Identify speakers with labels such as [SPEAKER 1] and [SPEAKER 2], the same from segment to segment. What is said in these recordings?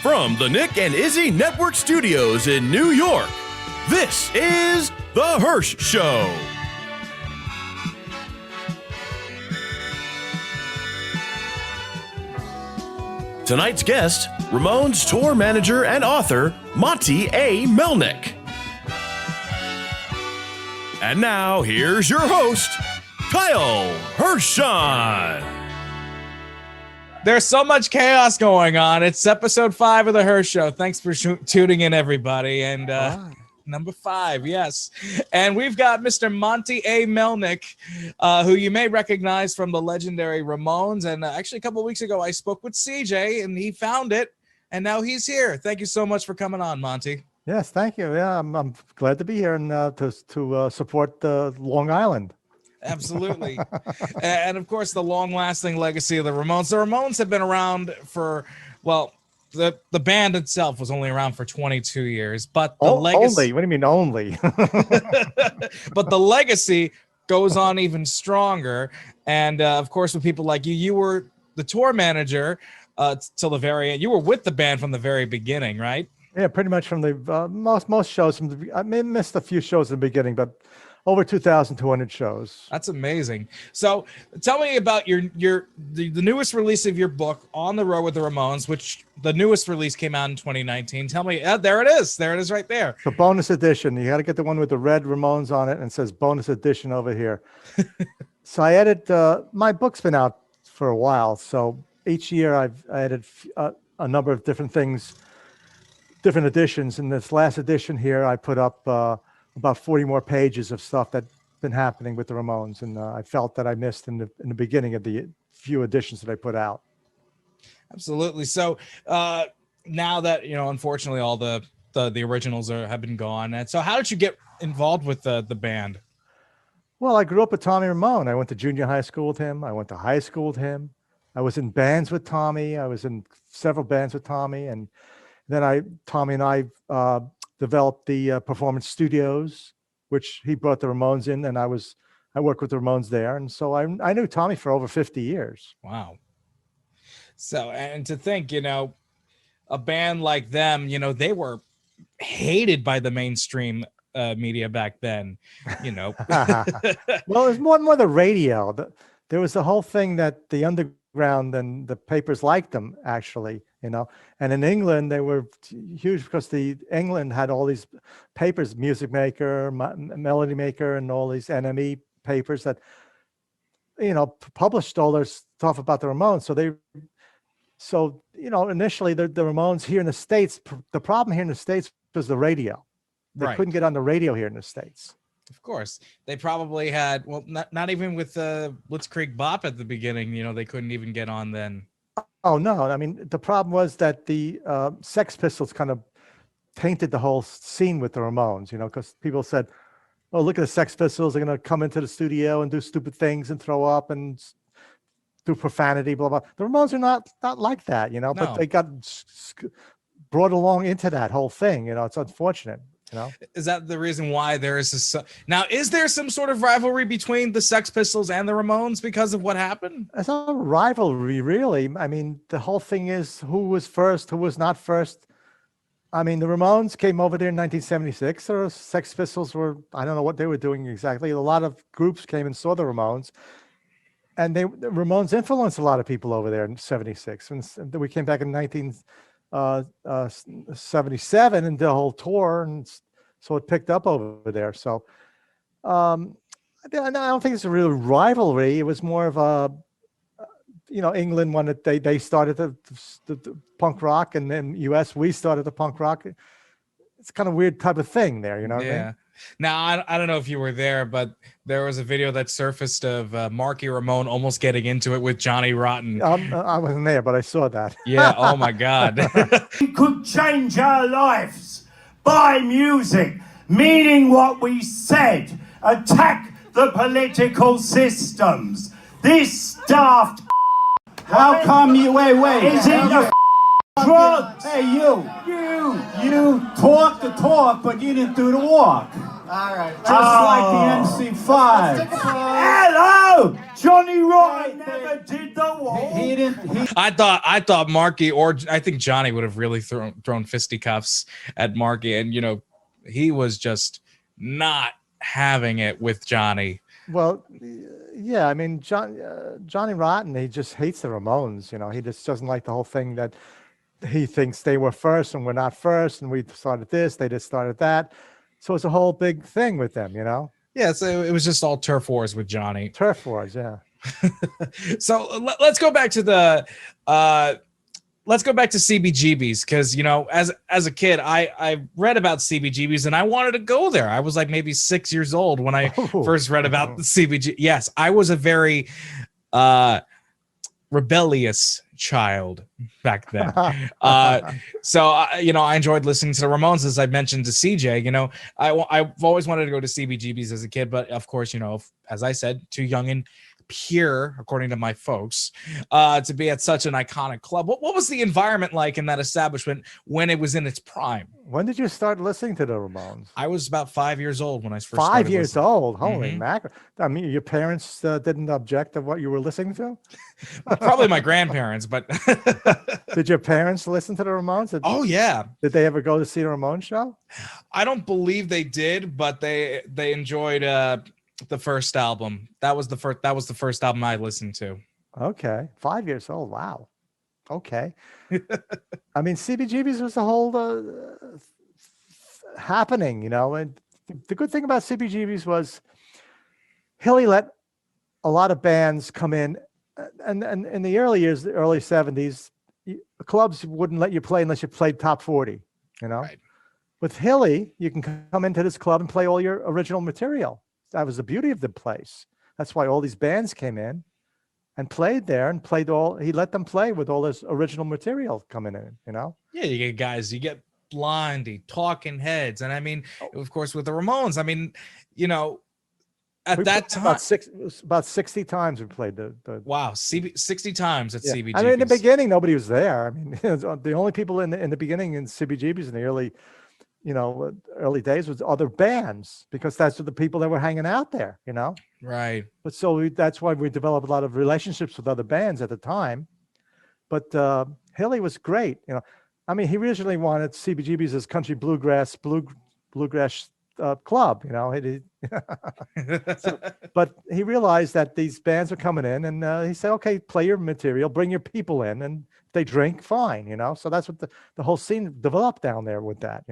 [SPEAKER 1] From the Nick and Izzy Network Studios in New York, this is The Hirsh Show. Tonight's guest, Ramones tour manager and author, Monte A. Melnick. And now, here's your host, Kyle Hirshon.
[SPEAKER 2] There's so much chaos going on. It's episode 5 of the Hirsh Show. Thanks for tuning in, everybody. And number 5, yes. And we've got Mr. Monte A. Melnick, who you may recognize from the legendary Ramones. And actually, a couple of weeks ago, I spoke with CJ, and he found it. And now he's here. Thank you so much for coming on, Monte.
[SPEAKER 3] Yes, thank you. Yeah, I'm glad to be here and to support Long Island.
[SPEAKER 2] Absolutely. And of course, the long-lasting legacy of the Ramones. The Ramones have been around for, well, the band itself was only around for 22 years, but the legacy...
[SPEAKER 3] Only? What do you mean only?
[SPEAKER 2] But the legacy goes on even stronger. And of course, with people like you, you were the tour manager till the very end. You were with the band from the very beginning, right?
[SPEAKER 3] Yeah, pretty much from the most shows. I may have missed a few shows in the beginning, but over 2,200 shows.
[SPEAKER 2] That's amazing. So tell me about the newest release of your book, On the Road with the Ramones, which the newest release came out in 2019. Tell me, there it is. There it is right there.
[SPEAKER 3] The bonus edition. You got to get the one with the red Ramones on it and it says bonus edition over here. So I added, my book's been out for a while. So each year I've added a number of different things, different editions. In this last edition here, I put up about 40 more pages of stuff that's been happening with the Ramones, and I felt that I missed in the beginning of the few editions that I put out.
[SPEAKER 2] Absolutely. So now that unfortunately, all the originals have been gone, and so how did you get involved with the band?
[SPEAKER 3] Well, I grew up with Tommy Ramone. I went to junior high school with him. I went to high school with him. I was in bands with Tommy. I was in several bands with Tommy, and then Tommy and I developed the performance studios, which he brought the Ramones in, and I worked with the Ramones there. And so I knew Tommy for over 50 years.
[SPEAKER 2] Wow. So, and to think, a band like them, they were hated by the mainstream media back then,
[SPEAKER 3] Well, it was more the radio. There was the whole thing that the underground and the papers liked them, actually. And in England, they were huge because England had all these papers, Music Maker, Melody Maker, and all these NME papers that, published all their stuff about the Ramones. So initially the Ramones here in the States, the problem here in the States was the radio. They couldn't get on the radio here in the States.
[SPEAKER 2] Of course, they probably had, well, not even with Blitzkrieg Bop at the beginning, they couldn't even get on then.
[SPEAKER 3] Oh, no. I mean, the problem was that the Sex Pistols kind of tainted the whole scene with the Ramones, because people said, oh, look at the Sex Pistols. They're going to come into the studio and do stupid things and throw up and do profanity, blah, blah. The Ramones are not like that,
[SPEAKER 2] No.
[SPEAKER 3] But they got brought along into that whole thing. It's unfortunate.
[SPEAKER 2] Is that the reason why there is this? Now, is there some sort of rivalry between the Sex Pistols and the Ramones because of what happened?
[SPEAKER 3] It's not a rivalry, really. I mean, the whole thing is who was first, who was not first. I mean, the Ramones came over there in 1976. The Sex Pistols were, I don't know what they were doing exactly. A lot of groups came and saw the Ramones. And the Ramones influenced a lot of people over there in 76. And we came back in 1977 and did a whole tour, and so it picked up over there. So I don't think it's a real rivalry. It was more of a England wanted, they started the punk rock, and then US we started the punk rock. It's kind of weird type of thing there, what I mean?
[SPEAKER 2] Now, I don't know if you were there, but there was a video that surfaced of Marky Ramone almost getting into it with Johnny Rotten.
[SPEAKER 3] I wasn't there, but I saw that.
[SPEAKER 2] Yeah, oh my God.
[SPEAKER 4] We could change our lives by music, meaning what we said, attack the political systems. This daft.
[SPEAKER 5] How come you, wait,
[SPEAKER 4] is it the drugs?
[SPEAKER 5] Hey, you talk the talk, but you didn't do the walk. All right. Just like the MC5.
[SPEAKER 4] Hello! Johnny Rotten never did the walk.
[SPEAKER 5] He didn't.
[SPEAKER 2] I thought Marky, or I think Johnny would have really thrown fisticuffs at Marky, and he was just not having it with Johnny.
[SPEAKER 3] Well, yeah, I mean, Johnny Rotten, he just hates the Ramones. He just doesn't like the whole thing that he thinks they were first and we're not first, and we started this, they just started that. So it's a whole big thing with them,
[SPEAKER 2] Yeah, so it was just all turf wars with Johnny.
[SPEAKER 3] Turf wars, yeah.
[SPEAKER 2] So let's go back to CBGBs, because as a kid I read about CBGBs and I wanted to go there. I was like maybe 6 years old when I first read about the CBG. Yes, I was a very rebellious child back then. So I enjoyed listening to the Ramones, as I mentioned to CJ. I've always wanted to go to CBGBs as a kid, but of course, as I said, too young and pure, according to my folks, to be at such an iconic club. What was the environment like in that establishment when it was in its prime?
[SPEAKER 3] When did you start listening to the Ramones?
[SPEAKER 2] I was about 5 years old when I first
[SPEAKER 3] 5 years
[SPEAKER 2] listening.
[SPEAKER 3] old. Holy mackerel! I mean, your parents didn't object to what you were listening to?
[SPEAKER 2] Probably my grandparents, but
[SPEAKER 3] Did your parents listen to the Ramones?
[SPEAKER 2] oh yeah,
[SPEAKER 3] Did they ever go to see the Ramones show?
[SPEAKER 2] I don't believe they did, but they enjoyed the first album. That was the first album I listened to.
[SPEAKER 3] Okay, 5 years old. Wow. Okay. I mean, CBGBs was the whole happening, and the good thing about CBGBs was Hilly let a lot of bands come in, and in the early years, the early 70s, clubs wouldn't let you play unless you played top 40, Right. With Hilly, you can come into this club and play all your original material. That was the beauty of the place. That's why all these bands came in and played there and he let them play with all this original material coming in,
[SPEAKER 2] Yeah, you get guys, you get Blondie, Talking Heads, and I mean, of course, with the Ramones, I mean, at that time,
[SPEAKER 3] about 60 times we played the
[SPEAKER 2] wow, 60 times at CBGBs.
[SPEAKER 3] I mean, in the beginning, nobody was there. I mean, the only people in the beginning in CBGBs in the early days was other bands, because that's the people that were hanging out there,
[SPEAKER 2] Right.
[SPEAKER 3] But that's why we developed a lot of relationships with other bands at the time. But Hilly was great, I mean, he originally wanted CBGBs as country bluegrass club, but he realized that these bands are coming in, and he said, okay, play your material, bring your people in, and if they drink, fine, So that's what the whole scene developed down there with that,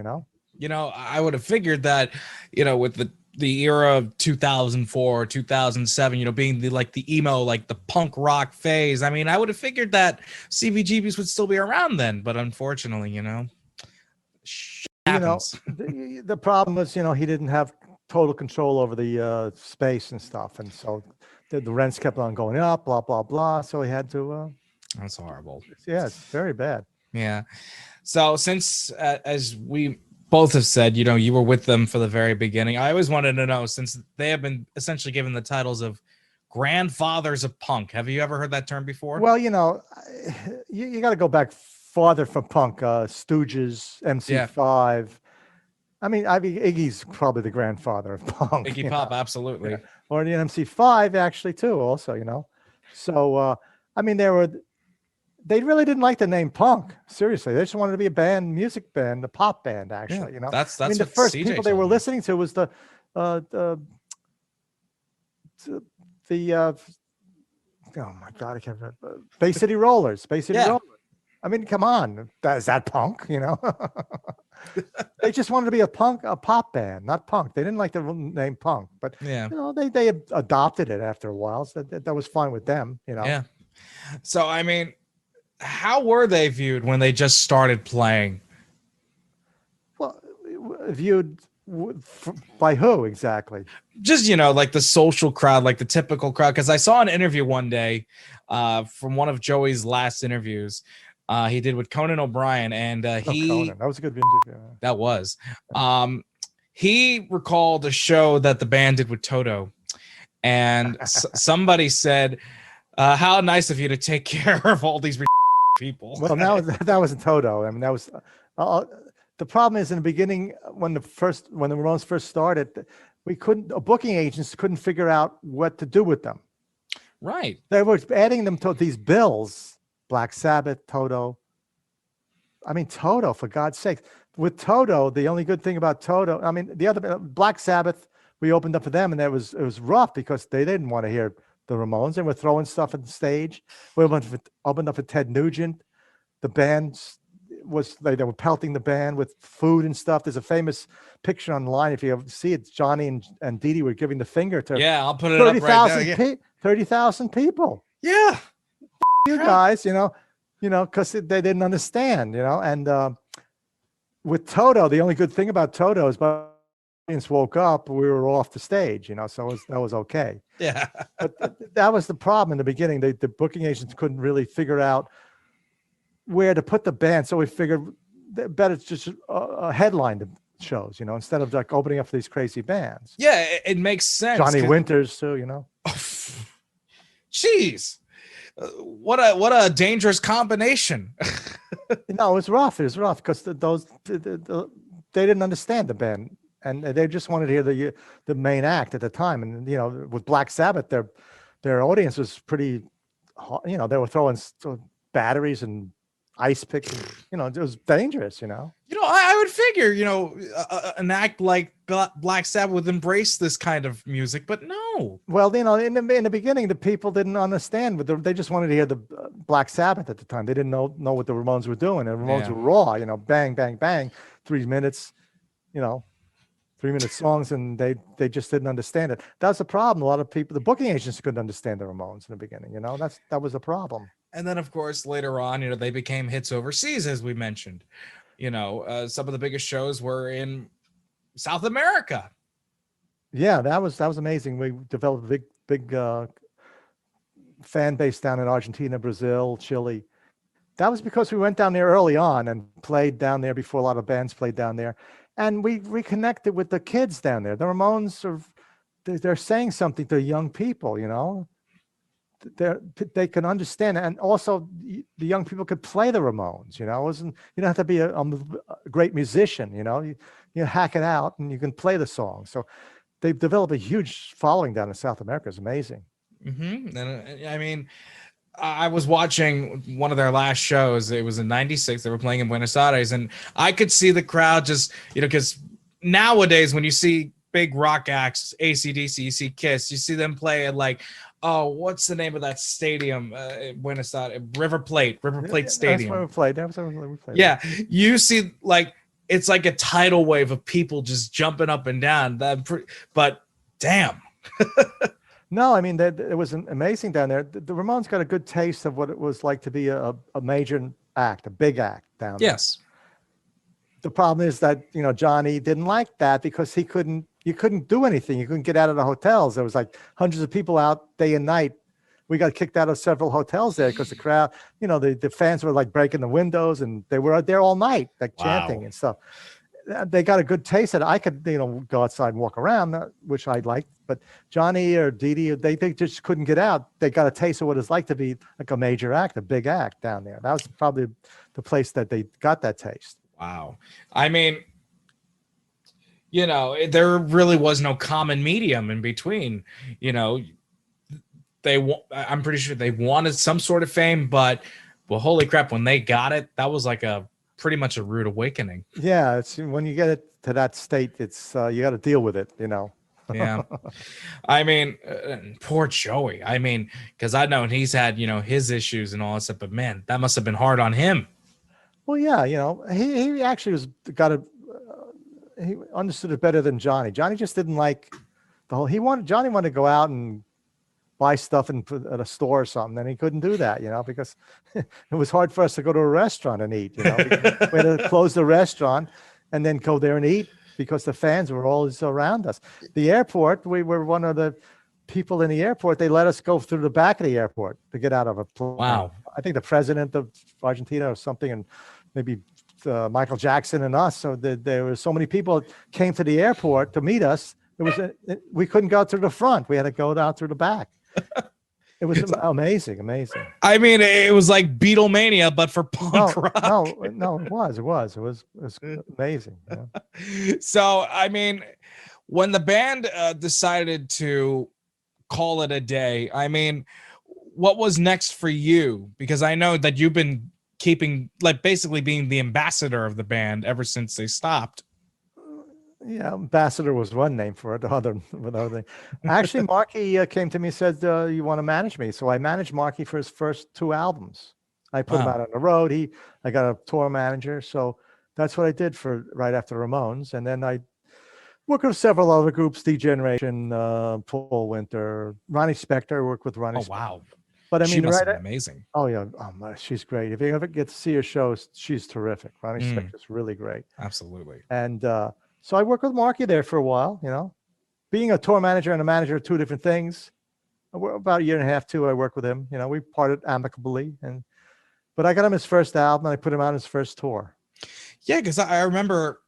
[SPEAKER 2] I would have figured that, with the era of 2004, 2007, being the emo, the punk rock phase. I mean, I would have figured that CBGBs would still be around then, but unfortunately, happens.
[SPEAKER 3] The problem was, he didn't have total control over the space and stuff, and so the rents kept on going up, blah blah blah. So he had to.
[SPEAKER 2] That's horrible.
[SPEAKER 3] Yeah, it's very bad.
[SPEAKER 2] Yeah. So since, as we both have said, you were with them for the very beginning, I always wanted to know, since they have been essentially given the titles of grandfathers of punk. Have you ever heard that term before?
[SPEAKER 3] Well, you got to go back farther from punk. Stooges, MC5. I mean, Iggy's probably the grandfather of punk.
[SPEAKER 2] Iggy Pop, absolutely.
[SPEAKER 3] Yeah. Or the MC5 actually too, also, So, I mean, they really didn't like the name punk. Seriously, they just wanted to be a music band, a pop band, actually.
[SPEAKER 2] That's.
[SPEAKER 3] I mean, the first
[SPEAKER 2] CJ
[SPEAKER 3] people they were listening to was the oh my God, I can't remember. Bay City Rollers. Bay City Rollers. I mean, come on, is that punk? They just wanted to be a pop band, not punk. They didn't like the name punk, but they adopted it after a while. So that was fine with them.
[SPEAKER 2] Yeah. So I mean, how were they viewed when they just started playing?
[SPEAKER 3] Well, viewed by who exactly?
[SPEAKER 2] Just, the social crowd, the typical crowd. Because I saw an interview one day from one of Joey's last interviews he did with Conan O'Brien, and
[SPEAKER 3] Conan. That was a good interview.
[SPEAKER 2] That was. He recalled a show that the band did with Toto, and somebody said, how nice of you to take care of all these people.
[SPEAKER 3] Well, now that wasn't Toto. I mean, that was The problem is in the beginning, when the Ramones first started, booking agents couldn't figure out what to do with them.
[SPEAKER 2] Right.
[SPEAKER 3] They were adding them to these bills, Black Sabbath, Toto. I mean, Toto, for God's sake. With Toto, the only good thing about Toto, I mean, the other Black Sabbath, we opened up for them, and it was rough because they didn't want to hear the Ramones. They were throwing stuff on the stage. We opened up for Ted Nugent. The band they were pelting the band with food and stuff. There's a famous picture online, if you ever see it. Johnny and Dee Dee were giving the finger to
[SPEAKER 2] I'll put it up right there.
[SPEAKER 3] 30,000 people.
[SPEAKER 2] Yeah.
[SPEAKER 3] You guys, because they didn't understand, and with Toto, the only good thing about Toto is by the audience woke up, we were off the stage, so that was okay.
[SPEAKER 2] Yeah.
[SPEAKER 3] But that was the problem in the beginning. The booking agents couldn't really figure out where to put the band, so we figured better just headline the shows, instead of like opening up for these crazy bands.
[SPEAKER 2] Yeah, it makes sense.
[SPEAKER 3] Johnny Winters too,
[SPEAKER 2] Jeez. What a dangerous combination.
[SPEAKER 3] No, it was rough because they didn't understand the band, and they just wanted to hear the main act at the time. And with Black Sabbath, their audience was pretty, they were throwing batteries and ice picks. It was dangerous.
[SPEAKER 2] I would figure, an act like Black Sabbath would embrace this kind of music, but no.
[SPEAKER 3] Well, in the beginning, the people didn't understand, but they just wanted to hear the Black Sabbath at the time. They didn't know what the Ramones were doing. And the Ramones were raw, bang, bang, bang, 3 minutes, 3-minute songs, and they just didn't understand it. That's the problem. A lot of people, the booking agents couldn't understand the Ramones in the beginning. That was the problem.
[SPEAKER 2] And then, of course, later on, they became hits overseas, as we mentioned. Some of the biggest shows were in South America.
[SPEAKER 3] Yeah, that was amazing. We developed a big fan base down in Argentina, Brazil, Chile. That was because we went down there early on and played down there before a lot of bands played down there. And we reconnected with the kids down there. The Ramones they're saying something to young people, they can understand, and also the young people could play the Ramones. You don't have to be a great musician. You hack it out and you can play the song. So they've developed a huge following down in South America. It's amazing.
[SPEAKER 2] Mm-hmm. And I mean, I was watching one of their last shows. It was in '96. They were playing in Buenos Aires, and I could see the crowd just, because nowadays when you see big rock acts, AC/DC, you see Kiss, you see them play at what's the name of that stadium? Buenos Aires, River Plate Stadium.
[SPEAKER 3] That's where we played. That's where we played.
[SPEAKER 2] Yeah, you see, it's like a tidal wave of people just jumping up and down. But damn.
[SPEAKER 3] No, I mean, it was amazing down there. The Ramones got a good taste of what it was like to be a major act, a big act down there.
[SPEAKER 2] Yes.
[SPEAKER 3] The problem is that, Johnny didn't like that because you couldn't do anything. You couldn't get out of the hotels. There was hundreds of people out day and night. We got kicked out of several hotels there because the crowd, the fans were breaking the windows, and they were out there all night, chanting and stuff. They got a good taste of it. I could, go outside and walk around, which I liked. But Johnny or Dee Dee, they just couldn't get out. They got a taste of what it's like to be like a major act, a big act down there. That was probably the place that they got that taste.
[SPEAKER 2] Wow. I mean, there really was no common medium in between. I'm pretty sure they wanted some sort of fame, but holy crap, when they got it, that was pretty much a rude awakening.
[SPEAKER 3] Yeah, it's when you get it to that state, it's you got to deal with it,
[SPEAKER 2] Yeah. I mean, poor Joey. I mean, because I know he's had, his issues and all that stuff, but man, that must have been hard on him.
[SPEAKER 3] Well, yeah, he actually he understood it better than Johnny. Johnny just didn't like Johnny wanted to go out and buy stuff at a store or something, and he couldn't do that, because it was hard for us to go to a restaurant and eat. We had to close the restaurant and then go there and eat because the fans were always around us. The airport, we were one of the people in the airport. They let us go through the back of the airport to get out of a plane.
[SPEAKER 2] Wow.
[SPEAKER 3] I think the president of Argentina or something, and maybe Michael Jackson and us. So there were so many people came to the airport to meet us. We couldn't go through the front. We had to go down through the back. It was amazing, amazing.
[SPEAKER 2] I mean, it was like Beatlemania, but for punk rock.
[SPEAKER 3] No, it was amazing. Yeah.
[SPEAKER 2] So, I mean, when the band decided to call it a day, I mean, what was next for you? Because I know that you've been keeping, like, basically being the ambassador of the band ever since they stopped.
[SPEAKER 3] Yeah, ambassador was one name for it. Another thing. Actually, Marky came to me and said, "You want to manage me?" So I managed Marky for his first 2 albums. I put him out on the road. I got a tour manager, so that's what I did for right after Ramones, and then I worked with several other groups: D-Generation, Paul Winter, Ronnie Spector. Worked with Ronnie.
[SPEAKER 2] Oh wow!
[SPEAKER 3] But I mean,
[SPEAKER 2] she must have been amazing.
[SPEAKER 3] Oh yeah, she's great. If you ever get to see her shows, she's terrific. Ronnie Spector's really great.
[SPEAKER 2] Absolutely.
[SPEAKER 3] And so I worked with Marky there for a while. You know, being a tour manager and a manager are 2 different things. About a year and a half, 2, I worked with him. You know, we parted amicably, but I got him his first album and I put him on his first tour.
[SPEAKER 2] Yeah, because I remember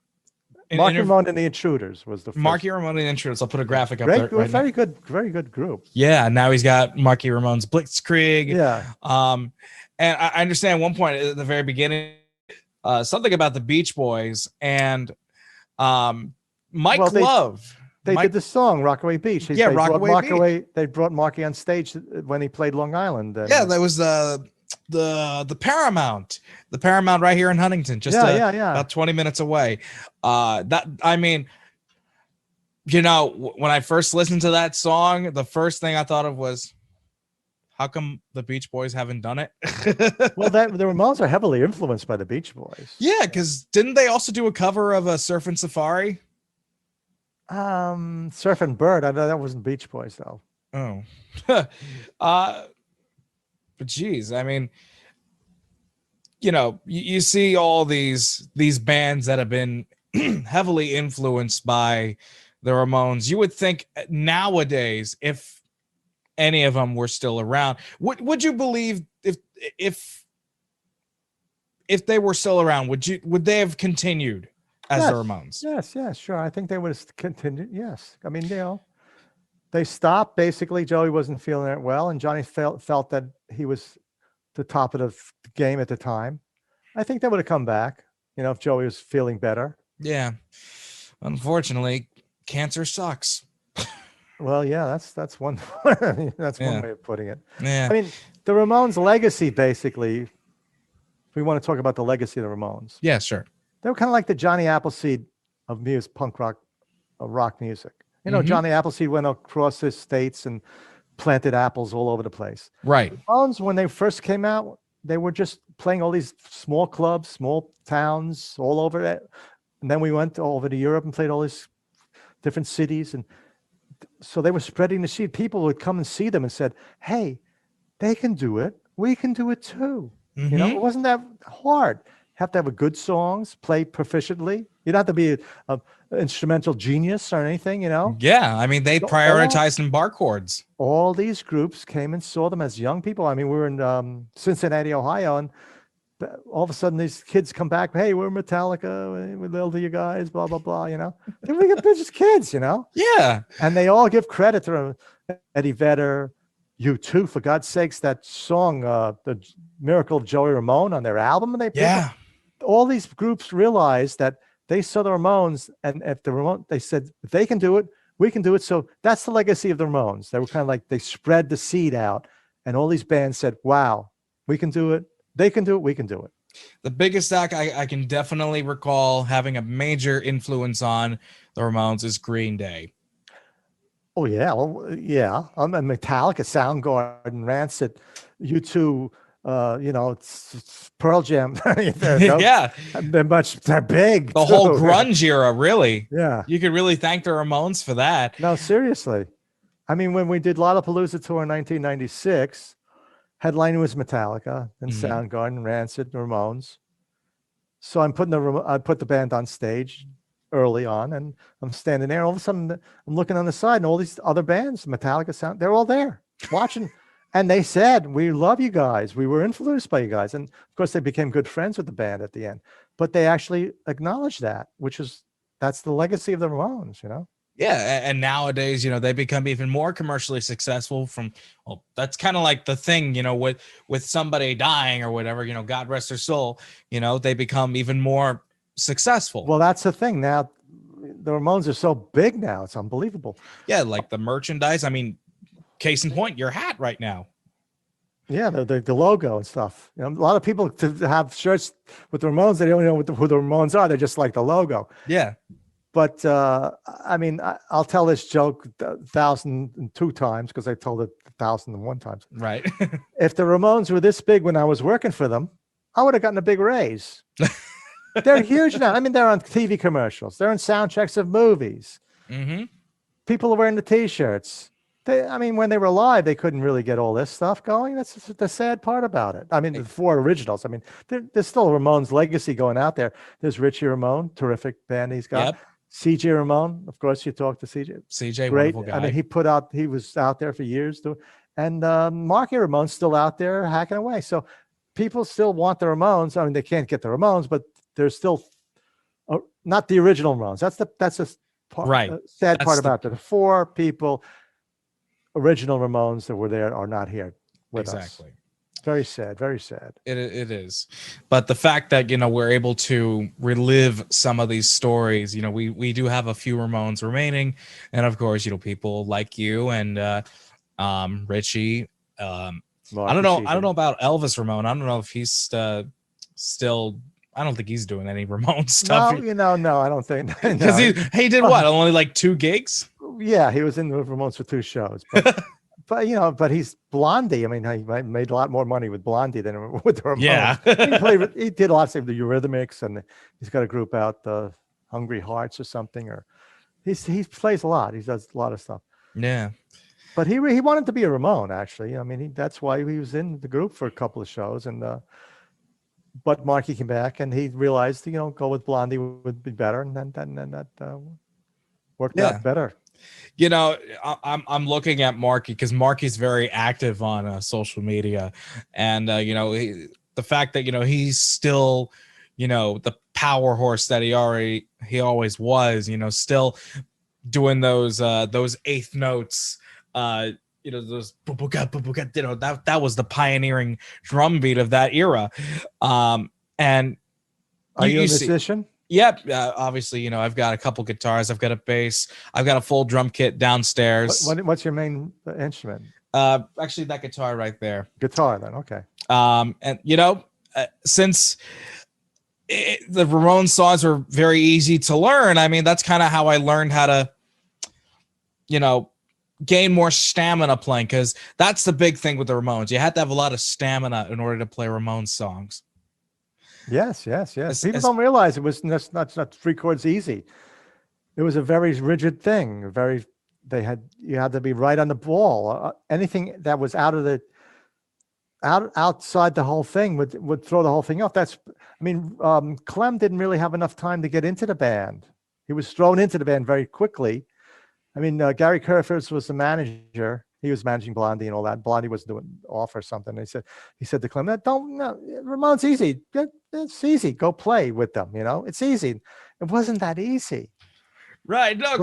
[SPEAKER 3] Marky Ramone and the Intruders was the first.
[SPEAKER 2] Marky Ramone and the Intruders. I'll put a graphic up
[SPEAKER 3] there.
[SPEAKER 2] Right
[SPEAKER 3] very good group.
[SPEAKER 2] Yeah, now he's got Marky Ramone's Blitzkrieg.
[SPEAKER 3] Yeah.
[SPEAKER 2] And I understand at one point at the very beginning, something about the Beach Boys and Mike Love.
[SPEAKER 3] They did the song Rockaway Beach. They
[SPEAKER 2] Rockaway Beach.
[SPEAKER 3] They brought Marky on stage when he played Long Island.
[SPEAKER 2] Yeah, that was the Paramount right here in Huntington, just about 20 minutes away. That, I mean, you know, when I first listened to that song, the first thing I thought of was, how come the Beach Boys haven't done it?
[SPEAKER 3] Well, the Ramones are heavily influenced by the Beach Boys.
[SPEAKER 2] Yeah, because didn't they also do a cover of a Surfin' Safari?
[SPEAKER 3] Surfin' Bird. I know that wasn't Beach Boys though.
[SPEAKER 2] Oh. But geez, I mean, you know, you see all these bands that have been heavily influenced by the Ramones. You would think nowadays, if any of them were still around, would you believe if they were still around, would they have continued as the Ramones?
[SPEAKER 3] Yes, sure. I think they would have continued. Yes, I mean, you know, they stopped. Basically, Joey wasn't feeling it well, and Johnny felt that he was the top of the game at the time. I think they would have come back, you know, if Joey was feeling better.
[SPEAKER 2] Yeah, unfortunately, cancer sucks.
[SPEAKER 3] Well, yeah, that's one. That's one way of putting it.
[SPEAKER 2] Yeah,
[SPEAKER 3] I mean, the Ramones' legacy, basically. If we want to talk about the legacy of the Ramones,
[SPEAKER 2] yeah, sure.
[SPEAKER 3] They were kind of like the Johnny Appleseed of punk rock, rock music. You know, Johnny Appleseed went across the states and planted apples all over the place.
[SPEAKER 2] Right.
[SPEAKER 3] The Ramones, when they first came out, they were just playing all these small clubs, small towns all over it. And then we went all over to Europe and played all these different cities. And so they were spreading the seed. People would come and see them and said, hey, they can do it. We can do it too. You know, it wasn't that hard. Have to have a good songs, play proficiently. You don't have to be an instrumental genius or anything, you know?
[SPEAKER 2] Yeah, I mean, they prioritized in bar chords.
[SPEAKER 3] All these groups came and saw them as young people. I mean, we were in Cincinnati, Ohio, and all of a sudden these kids come back, hey, we're Metallica, we love you guys, blah, blah, blah, you know? They're just kids, you know?
[SPEAKER 2] Yeah.
[SPEAKER 3] And they all give credit to Eddie Vedder, U2, for God's sakes, that song, The Miracle of Joey Ramone on their album. And all these groups realized that they saw the Ramones, and if the Ramones, they said, if they can do it, we can do it. So that's the legacy of the Ramones. They were kind of like, they spread the seed out, and all these bands said, wow, we can do it. They can do it. We can do it.
[SPEAKER 2] The biggest act I can definitely recall having a major influence on the Ramones is Green Day.
[SPEAKER 3] Oh, yeah. Well, yeah. Metallica, Soundgarden, Rancid, U2, you know, it's Pearl Jam.
[SPEAKER 2] Yeah.
[SPEAKER 3] They're big.
[SPEAKER 2] The whole grunge era, really.
[SPEAKER 3] Yeah.
[SPEAKER 2] You could really thank the Ramones for that.
[SPEAKER 3] No, seriously. I mean, when we did Lollapalooza tour in 1996, headlining was Metallica and Soundgarden, Rancid, Ramones. So I put the band on stage early on, and I'm standing there. All of a sudden, I'm looking on the side, and all these other bands, Metallica, they're all there watching. And they said, we love you guys. We were influenced by you guys. And of course, they became good friends with the band at the end. But they actually acknowledged that, that's the legacy of the Ramones, you know?
[SPEAKER 2] Yeah, and nowadays, they become even more commercially successful well, that's kind of like the thing, with somebody dying or whatever, God rest their soul, they become even more successful.
[SPEAKER 3] Well, that's the thing. Now, the Ramones are so big now. It's unbelievable.
[SPEAKER 2] Yeah, like the merchandise. I mean, case in point, your hat right now.
[SPEAKER 3] Yeah, the logo and stuff. A lot of people to have shirts with the Ramones, they don't know who the Ramones are. They just like the logo.
[SPEAKER 2] Yeah.
[SPEAKER 3] But I mean, I'll tell this joke 1,002 times because I told it 1,001 times.
[SPEAKER 2] Right.
[SPEAKER 3] If the Ramones were this big when I was working for them, I would have gotten a big raise. They're huge now. I mean, they're on TV commercials. They're in soundtracks of movies.
[SPEAKER 2] Mm-hmm.
[SPEAKER 3] People are wearing the T-shirts. I mean, when they were alive, they couldn't really get all this stuff going. That's the sad part about it. I mean, the four originals. I mean, there's still a Ramones legacy going out there. There's Richie Ramone, terrific band he's got. Yep. CJ Ramone, of course, you talked to CJ.
[SPEAKER 2] CJ,
[SPEAKER 3] great
[SPEAKER 2] wonderful guy.
[SPEAKER 3] I mean, he was out there for years too. And Marky Ramone's still out there hacking away. So people still want the Ramones. I mean, they can't get the Ramones, but there's still not the original Ramones. That's the part,
[SPEAKER 2] right.
[SPEAKER 3] Sad part about it. The four people, original Ramones that were there, are not here with us.
[SPEAKER 2] Exactly.
[SPEAKER 3] Very sad. Very sad.
[SPEAKER 2] It is. But the fact that, we're able to relive some of these stories, we do have a few Ramones remaining. And of course, people like you and Richie. I don't know about Elvis Ramone. I don't know if he's still. I don't think he's doing any Ramones stuff.
[SPEAKER 3] No, I don't think.
[SPEAKER 2] Because he did what? Only like 2 gigs?
[SPEAKER 3] Yeah, he was in the Ramones for 2 shows. But, but he's Blondie. I mean, he made a lot more money with Blondie than with the Ramones.
[SPEAKER 2] Yeah.
[SPEAKER 3] He did a lot of the Eurythmics, and he's got a group out, the Hungry Hearts or something. Or he plays a lot. He does a lot of stuff.
[SPEAKER 2] Yeah.
[SPEAKER 3] But he wanted to be a Ramone, actually. I mean, that's why he was in the group for a couple of shows. And but Marky came back, and he realized, go with Blondie would be better, and then that worked out better.
[SPEAKER 2] I'm looking at Marky because Marky's very active on social media, and the fact that he's still the power horse that he always was, still doing those eighth notes, those that was the pioneering drum beat of that era. And
[SPEAKER 3] are you a musician?
[SPEAKER 2] Yep. Obviously, I've got a couple guitars. I've got a bass. I've got a full drum kit downstairs.
[SPEAKER 3] What's your main instrument?
[SPEAKER 2] Actually, that guitar right there.
[SPEAKER 3] Guitar, then. Okay.
[SPEAKER 2] And since the Ramones songs were very easy to learn, I mean, that's kind of how I learned how to, gain more stamina playing, because that's the big thing with the Ramones. You had to have a lot of stamina in order to play Ramones songs.
[SPEAKER 3] Yes. People don't realize it was not 3 chords easy. It was a very rigid thing. You had to be right on the ball. Anything that was outside the whole thing would throw the whole thing off. Clem didn't really have enough time to get into the band. He was thrown into the band very quickly. Gary Kerfers was the manager. He was managing Blondie and all that. Blondie was doing off or something. He said to Clem, Ramone's easy. It's easy. Go play with them. It's easy. It wasn't that easy.
[SPEAKER 2] Right. No,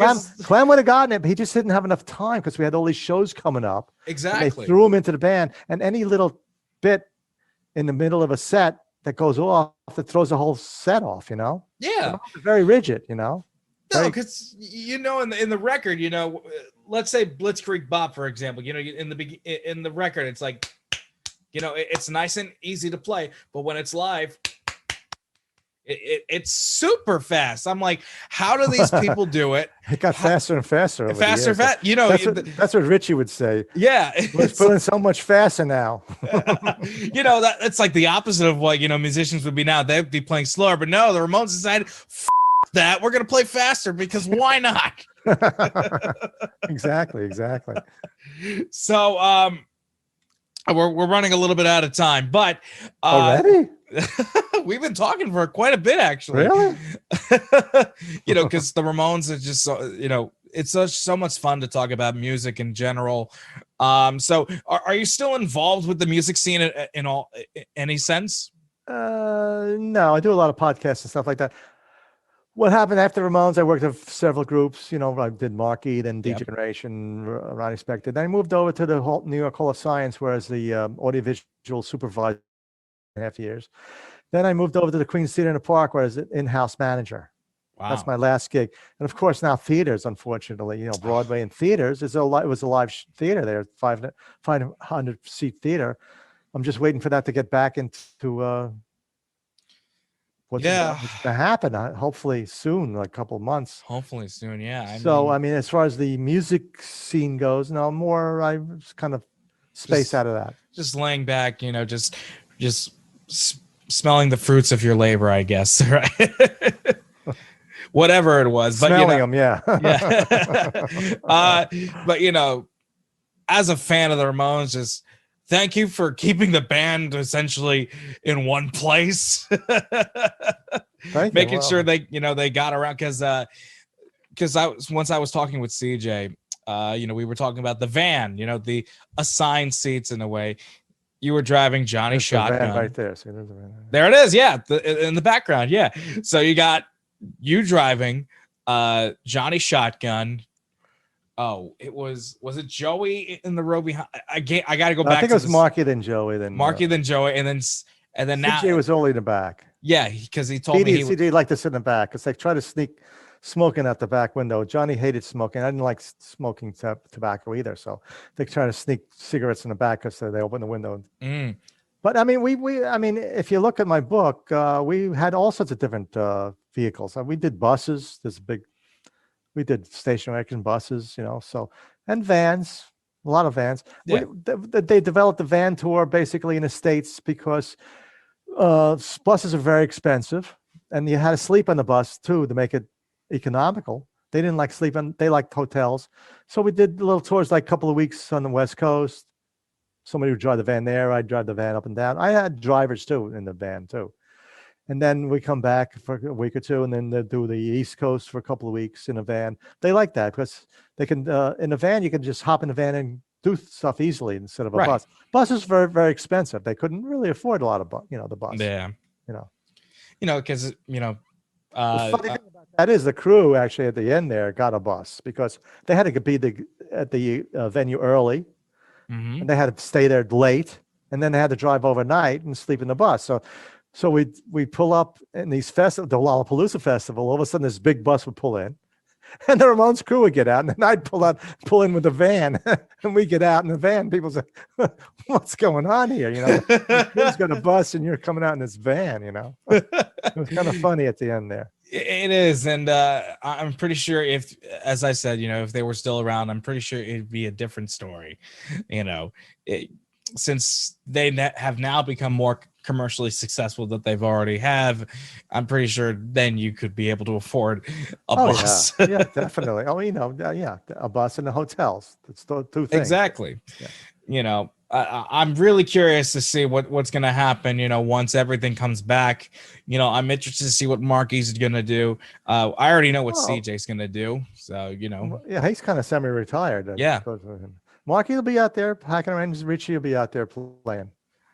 [SPEAKER 3] Clem would have gotten it, but he just didn't have enough time because we had all these shows coming up.
[SPEAKER 2] Exactly.
[SPEAKER 3] They threw him into the band, and any little bit in the middle of a set that goes off, that throws the whole set off.
[SPEAKER 2] Yeah.
[SPEAKER 3] It's very rigid.
[SPEAKER 2] No, because in the record, let's say Blitzkrieg Bop, for example, in the record, it's like, it's nice and easy to play, but when it's live, it's super fast. I'm like, how do these people do it?
[SPEAKER 3] It got faster and faster.
[SPEAKER 2] Faster.
[SPEAKER 3] That's what Richie would say.
[SPEAKER 2] Yeah,
[SPEAKER 3] it's feeling so much faster now.
[SPEAKER 2] That's like the opposite of what musicians would be now. They'd be playing slower, but no, the Ramones decided, that we're gonna play faster because why not?
[SPEAKER 3] Exactly.
[SPEAKER 2] So we're running a little bit out of time, but
[SPEAKER 3] already
[SPEAKER 2] we've been talking for quite a bit, actually.
[SPEAKER 3] Really?
[SPEAKER 2] Because the Ramones are just it's so much fun to talk about music in general. So are you still involved with the music scene in any sense?
[SPEAKER 3] No, I do a lot of podcasts and stuff like that. what happened after Ramones, I worked with several groups. You know, I did Marky, then
[SPEAKER 2] Yep.
[SPEAKER 3] Degeneration, Ronnie Spector. Then I moved over to the New York Hall of Science, where I was the audiovisual supervisor for half years. Then I moved over to the Queens Theater in the Park, where I was an in-house manager.
[SPEAKER 2] Wow.
[SPEAKER 3] That's my last gig. And of course, now theaters, unfortunately, you know, Broadway and theaters, it was a live theater there, 500 seat theater. I'm just waiting for that to get back into what's going to happen. Hopefully soon, like a couple of months.
[SPEAKER 2] Hopefully soon. Yeah.
[SPEAKER 3] I mean, as far as the music scene goes, no more. I was kind of space out of that.
[SPEAKER 2] Just laying back, you know, just smelling the fruits of your labor, I guess. Right. Whatever it was, but
[SPEAKER 3] smelling them, yeah.
[SPEAKER 2] But you know, as a fan of the Ramones, just thank you for keeping the band essentially in one place. Making sure they got around, because once I was talking with CJ, you know, we were talking about the van, you know, the assigned seats in a way. You were driving Johnny Shotgun
[SPEAKER 3] right there. See, there's a van.
[SPEAKER 2] There it is, yeah, in the background, yeah. So you got you driving Johnny Shotgun. Oh, was it Joey in the row behind? I got to go back.
[SPEAKER 3] I think it was Marky, then Joey, then
[SPEAKER 2] Joey, and then now
[SPEAKER 3] CJ was only in the back.
[SPEAKER 2] Yeah, because he told me
[SPEAKER 3] CJ liked to sit in the back because they try to sneak smoking out the back window. Johnny hated smoking. I didn't like smoking tobacco either, so they try to sneak cigarettes in the back because they open the window. But I mean, I mean, if you look at my book, we had all sorts of different vehicles. We did buses. We did station wagon buses, you know, and vans, a lot of vans.
[SPEAKER 2] Yeah.
[SPEAKER 3] They developed the van tour basically in the States because buses are very expensive, and you had to sleep on the bus too to make it economical. They didn't like sleeping; they liked hotels. So we did little tours, like a couple of weeks on the West Coast. Somebody would drive the van there. I'd drive the van up and down. I had drivers too in the van too. And then we come back for a week or two, and then they do the East Coast for a couple of weeks in a van. They like that because they can, in a van, you can just hop in the van and do stuff easily instead of a bus. Bus is very, very expensive. They couldn't really afford a lot of, the bus.
[SPEAKER 2] Yeah. Because,
[SPEAKER 3] the funny thing about that is the crew actually at the end there got a bus because they had to be at the venue early, and they had to stay there late, and then they had to drive overnight and sleep in the bus. So we pull up in these festivals, the Lollapalooza festival. All of a sudden, this big bus would pull in, and the Ramones crew would get out, and then I'd pull in with the van, and we get out in the van. People say, "What's going on here?" You know, who's got a bus, and you're coming out in this van. You know, it was kind of funny at the end there.
[SPEAKER 2] It is, and I'm pretty sure as I said, if they were still around, I'm pretty sure it'd be a different story. Since they have now become more commercially successful that they've already have, I'm pretty sure then you could be able to afford a bus.
[SPEAKER 3] Yeah, definitely. A bus and the hotels. That's the two things.
[SPEAKER 2] Exactly. Yeah. I'm really curious to see what's going to happen, once everything comes back. I'm interested to see what Marky's going to do. I already know what CJ's going to do. So,
[SPEAKER 3] Yeah, he's kind of semi-retired.
[SPEAKER 2] Yeah.
[SPEAKER 3] Marky will be out there hacking around. Richie will be out there playing.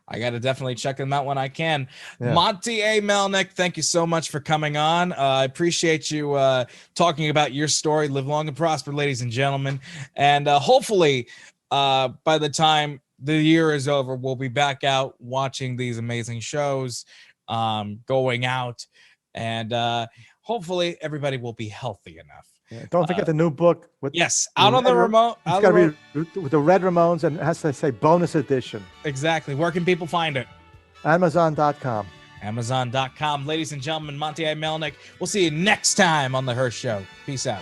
[SPEAKER 2] I got to definitely check them out when I can.
[SPEAKER 3] Yeah.
[SPEAKER 2] Monte A. Melnick, thank you so much for coming on. I appreciate you talking about your story. Live long and prosper, ladies and gentlemen. And hopefully by the time the year is over, we'll be back out watching these amazing shows, going out, and hopefully everybody will be healthy enough.
[SPEAKER 3] Yeah. Don't forget the new book.
[SPEAKER 2] Out on the remote.
[SPEAKER 3] It's got to be with the Red Ramones, and it has to say bonus edition.
[SPEAKER 2] Exactly. Where can people find it?
[SPEAKER 3] Amazon.com.
[SPEAKER 2] Amazon.com. Ladies and gentlemen, Monte A. Melnick. We'll see you next time on The Hirsh Show. Peace out.